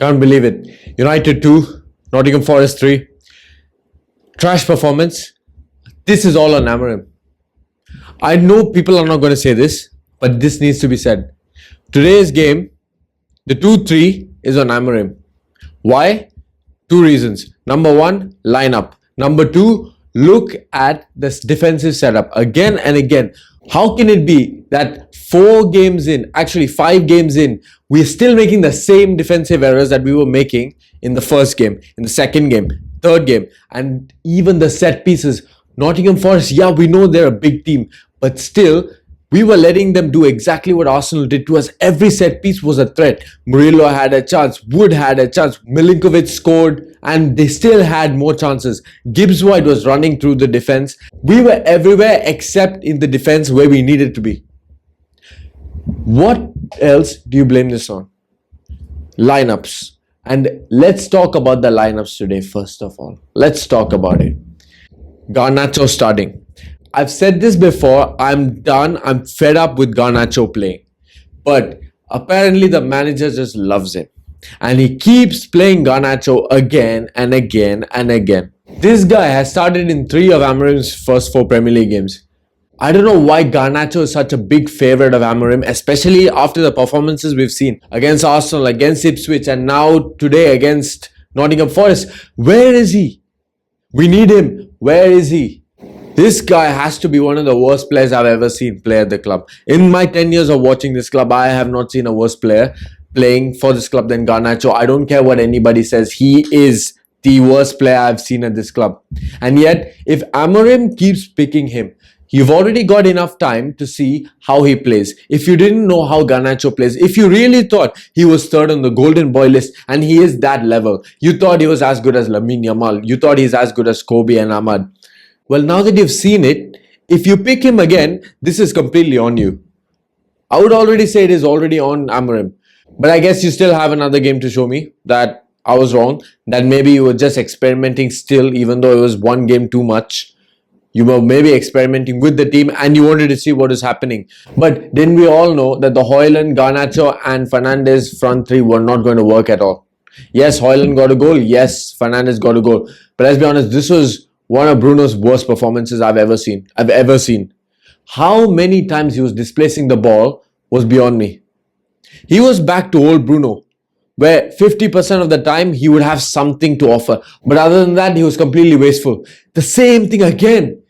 Can't believe it. United 2, Nottingham Forest 3. Trash performance. This is all on Amorim. I know people are not going to say this, but this needs to be said. Today's game, the 2-3 is on Amorim. Why? Two reasons. Number one, lineup. Number two, look at this defensive setup again and again. How can it be that 4 games in, actually 5 games in, we're still making the same defensive errors that we were making in the first game, in the second game, third game, and even the set pieces? Nottingham Forest, yeah, we know they're a big team, but still, we were letting them do exactly what Arsenal did to us. Every set piece was a threat. Murillo had a chance. Wood had a chance. Milinkovic scored and they still had more chances. Gibbs-White was running through the defense. We were everywhere except in the defense where we needed to be. What else do you blame this on? Lineups. And let's talk about the lineups today first of all. Let's talk about it. Garnacho starting. I've said this before, I'm done, I'm fed up with Garnacho playing. But apparently the manager just loves him. And he keeps playing Garnacho again and again and again. This guy has started in 3 of Amorim's first 4 Premier League games. I don't know why Garnacho is such a big favourite of Amorim, especially after the performances we've seen against Arsenal, against Ipswich, and now today against Nottingham Forest. Where is he? We need him. Where is he? This guy has to be one of the worst players I've ever seen play at the club. In my 10 years of watching this club, I have not seen a worse player playing for this club than Garnacho. I don't care what anybody says. He is the worst player I've seen at this club. And yet, if Amorim keeps picking him, you've already got enough time to see how he plays. If you didn't know how Garnacho plays, if you really thought he was third on the golden boy list and he is that level, you thought he was as good as Lamine Yamal, you thought he's as good as Kobe and Ahmad. Well, now that you've seen it, if you pick him again, this is completely on you. I would already say it is already on Amorim. But I guess you still have another game to show me that I was wrong, that maybe you were just experimenting still, even though it was one game too much. You were maybe experimenting with the team and you wanted to see what is happening. But didn't we all know that the Højlund, Garnacho and Fernandes front 3 were not going to work at all? Yes, Højlund got a goal. Yes, Fernandes got a goal. But let's be honest, this was one of Bruno's worst performances I've ever seen. How many times he was displacing the ball was beyond me. He was back to old Bruno, where 50% of the time he would have something to offer. But other than that, he was completely wasteful. The same thing again.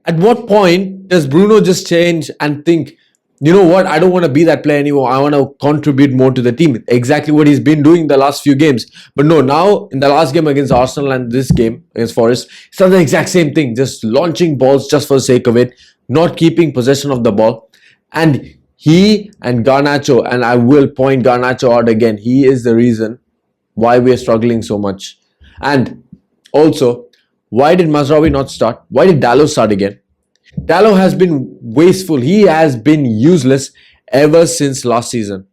At what point does Bruno just change and think, you know what, I don't want to be that player anymore. I want to contribute more to the team. Exactly what he's been doing the last few games. But no, now in the last game against Arsenal and this game against Forest, it's done the exact same thing. Just launching balls just for the sake of it. Not keeping possession of the ball. And he and Garnacho, and I will point Garnacho out again, he is the reason why we are struggling so much. And also, why did Mazraoui not start? Why did Dalot start again? Dalot has been wasteful. He has been useless ever since last season.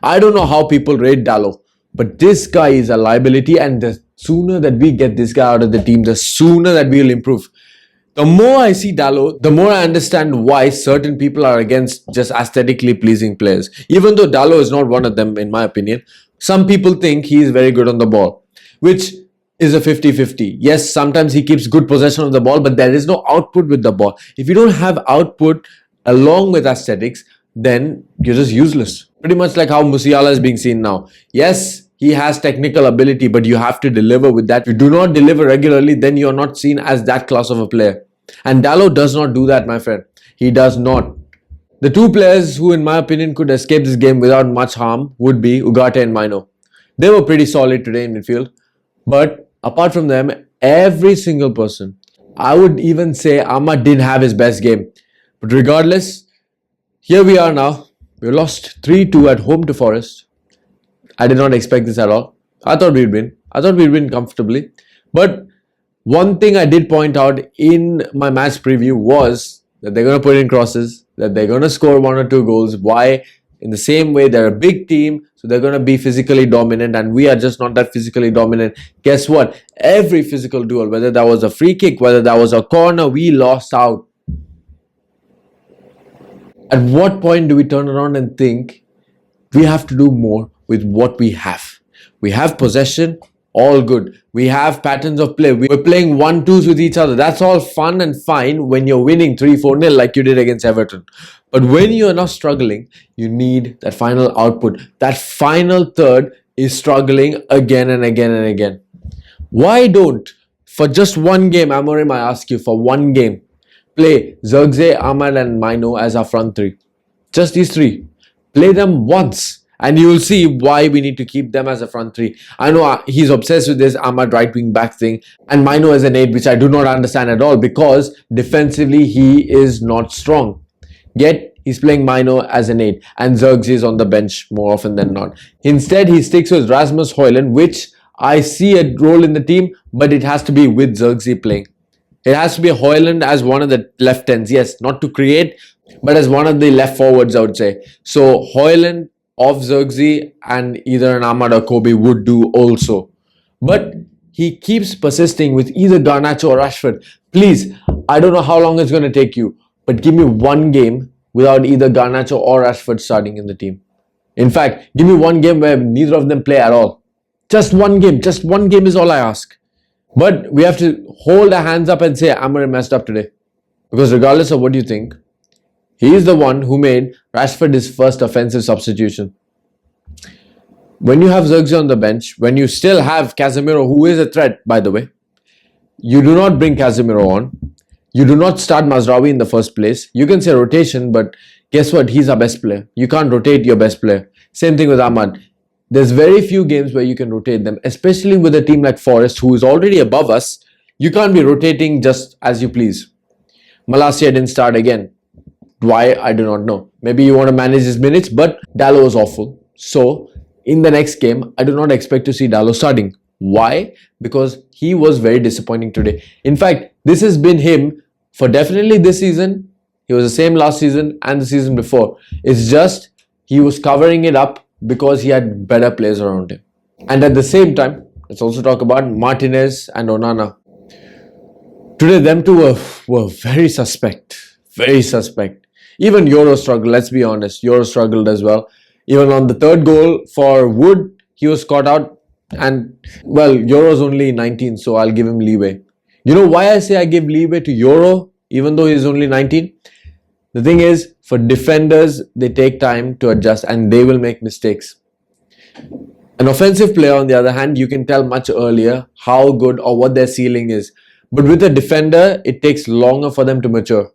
I don't know how people rate Dalot, but this guy is a liability, and the sooner that we get this guy out of the team, the sooner that we will improve. The more I see Dalot, the more I understand why certain people are against just aesthetically pleasing players. Even though Dalot is not one of them, in my opinion, some people think he is very good on the ball, which is a 50-50. Yes, sometimes he keeps good possession of the ball, but there is no output with the ball. If you don't have output along with aesthetics, then you're just useless. Pretty much like how Musiala is being seen now. Yes, he has technical ability, but you have to deliver with that. If you do not deliver regularly, then you're not seen as that class of a player. And Dalot does not do that, my friend. He does not. The 2 players who, in my opinion, could escape this game without much harm would be Ugarte and Mino. They were pretty solid today in midfield. But apart from them, every single person, I would even say Ahmad didn't have his best game. But regardless, here we are now. We lost 3-2 at home to Forest. I did not expect this at all. I thought we'd win. I thought we'd win comfortably. But one thing I did point out in my match preview was that they're going to put in crosses, that they're going to score 1 or 2 goals. Why? In the same way, they're a big team, so they're going to be physically dominant, and we are just not that physically dominant. Guess what? Every physical duel, whether that was a free kick, whether that was a corner, we lost out. At what point do we turn around and think we have to do more with what we have? We have possession, all good. We have patterns of play. We're playing 1-2s with each other. That's all fun and fine when you're winning 3-4 nil like you did against Everton. But when you're not struggling, you need that final output. That final third is struggling again and again and again. Why don't, for just one game, Amorim, I ask you, for one game, play Zirkzee, Ahmad and Maino as our front three? Just these three. Play them once and you will see why we need to keep them as a front three. I know he's obsessed with this Ahmad right wing back thing and Maino as an 8, which I do not understand at all because defensively he is not strong. Yet he's playing Maino as an 8 and Zirkzee is on the bench more often than not. Instead, he sticks with Rasmus Højlund, which I see a role in the team, but it has to be with Zirkzee playing. It has to be Højlund as one of the left ends. Yes, not to create, but as one of the left forwards, I would say. So Højlund off Zirkzee and either an Ahmad or Kobe would do also. But he keeps persisting with either Garnacho or Rashford. Please, I don't know how long it's going to take you, but give me one game without either Garnacho or Rashford starting in the team. In fact, give me one game where neither of them play at all. Just one game is all I ask. But we have to hold our hands up and say, Amorim messed up today. Because regardless of what you think, he is the one who made Rashford his first offensive substitution. When you have Zirkzee on the bench, when you still have Casemiro, who is a threat, by the way, you do not bring Casemiro on. You do not start Mazraoui in the first place. You can say rotation, but guess what? He's our best player. You can't rotate your best player. Same thing with Ahmad. There's very few games where you can rotate them, especially with a team like Forest, who is already above us. You can't be rotating just as you please. Malacia didn't start again. Why? I do not know. Maybe you want to manage his minutes, but Dalot was awful. So, in the next game, I do not expect to see Dalot starting. Why? Because he was very disappointing today. In fact, this has been him for definitely this season. He was the same last season and the season before. It's just he was covering it up because he had better players around him. And at the same time, let's also talk about Martinez and Onana. Today, them two were very suspect. Very suspect. Even Euro struggled, let's be honest. Euro struggled as well. Even on the third goal for Wood, he was caught out. And, well, Euro's only 19, so I'll give him leeway. You know why I say I give leeway to Euro, even though he's only 19? The thing is, for defenders, they take time to adjust and they will make mistakes. An offensive player, on the other hand, you can tell much earlier how good or what their ceiling is. But with a defender, it takes longer for them to mature.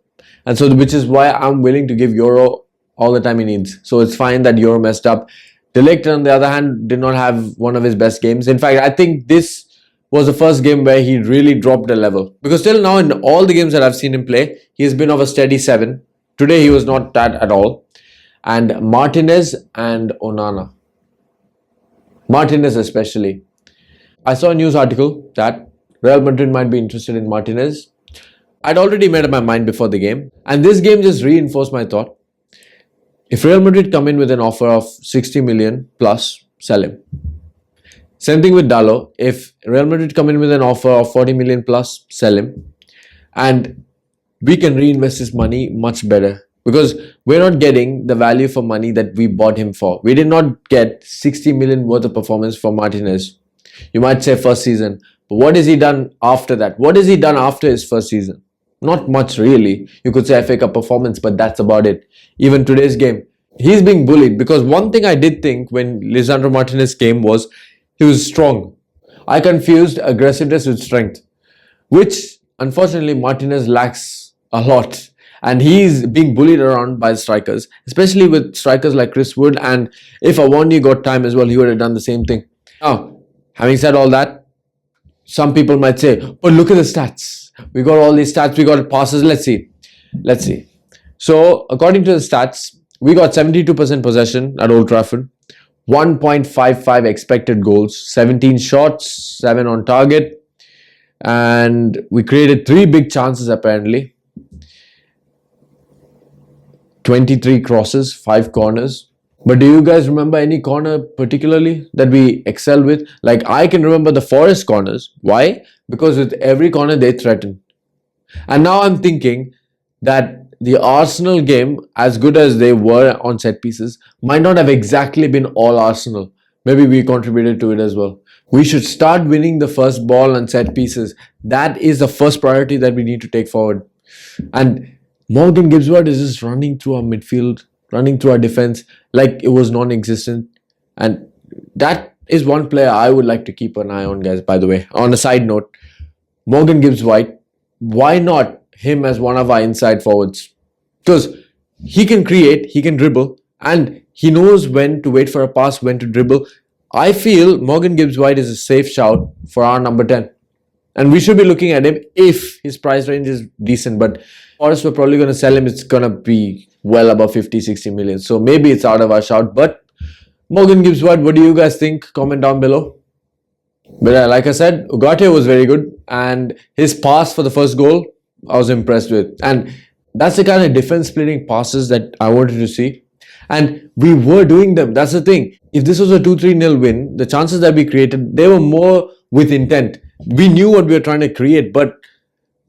And so, which is why I'm willing to give Euro all the time he needs. So it's fine that Euro messed up. De Ligt, on the other hand, did not have one of his best games. In fact, I think this was the first game where he really dropped a level. Because till now, in all the games that I've seen him play, he has been of a steady 7. Today, he was not that at all. And Martinez and Onana. Martinez especially. I saw a news article that Real Madrid might be interested in Martinez. I'd already made up my mind before the game. And this game just reinforced my thought. If Real Madrid come in with an offer of 60 million plus, sell him. Same thing with Dalot. If Real Madrid come in with an offer of 40 million plus, sell him. And we can reinvest this money much better. Because we're not getting the value for money that we bought him for. We did not get 60 million worth of performance for Martinez. You might say first season. But what has he done after that? What has he done after his first season? Not much really. You could say FA Cup performance, but that's about it. Even today's game, he's being bullied. Because one thing I did think when Lisandro Martinez came was he was strong. I confused aggressiveness with strength, which unfortunately Martinez lacks a lot. And he's being bullied around by strikers, especially with strikers like Chris Wood. And if Awani got time as well, he would have done the same thing. Now, having said all that, some people might say, but look at the stats. We got all these stats, we got passes. Let's see. So, according to the stats, we got 72% possession at Old Trafford, 1.55 expected goals, 17 shots, 7 on target, and we created 3 big chances apparently. 23 crosses, 5 corners. But do you guys remember any corner particularly that we excelled with? Like I can remember the Forest corners. Why? Because with every corner they threaten. And now I'm thinking that the Arsenal game, as good as they were on set pieces, might not have exactly been all Arsenal. maybe we contributed to it as well. We should start winning the first ball and set pieces. That is the first priority that we need to take forward. And Morgan Gibbs White is just running through our midfield, running through our defense like it was non-existent. And that is one player I would like to keep an eye on, guys, by the way. On a side note, Morgan Gibbs White, why not him as one of our inside forwards? Because he can create, he can dribble, and he knows when to wait for a pass, when to dribble. I feel Morgan Gibbs White is a safe shout for our number 10. And we should be looking at him if his price range is decent. But Forest, we're probably going to sell him. It's going to be well above 50, 60 million. So maybe it's out of our shout. But Morgan Gibbs White, what do you guys think? Comment down below. But like I said, Ugarte was very good. And his pass for the first goal, I was impressed with. And that's the kind of defense splitting passes that I wanted to see. And we were doing them. That's the thing. If this was a 2-3-0 win, the chances that we created, they were more with intent. We knew what we were trying to create. But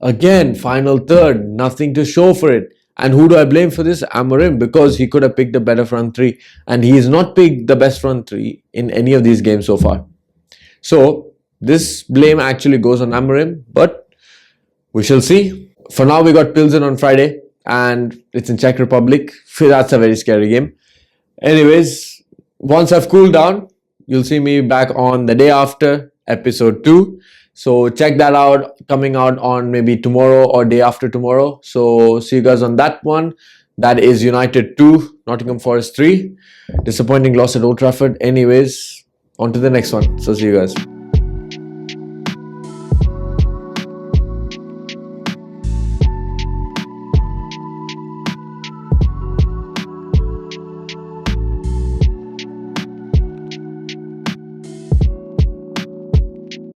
again, final third, nothing to show for it. And who do I blame for this? Amorim, because he could have picked a better front three. And he has not picked the best front three in any of these games so far. So this blame actually goes on Amorim. But we shall see. For now, we got Pilsen on Friday. And it's in Czech Republic. That's a very scary game. Anyways, once I've cooled down, you'll see me back on the day after episode 2. So check that out, coming out on maybe tomorrow or day after tomorrow. So see you guys on that one. That is United 2, Nottingham Forest 3. Disappointing loss at Old Trafford. Anyways, on to the next one. So see you guys.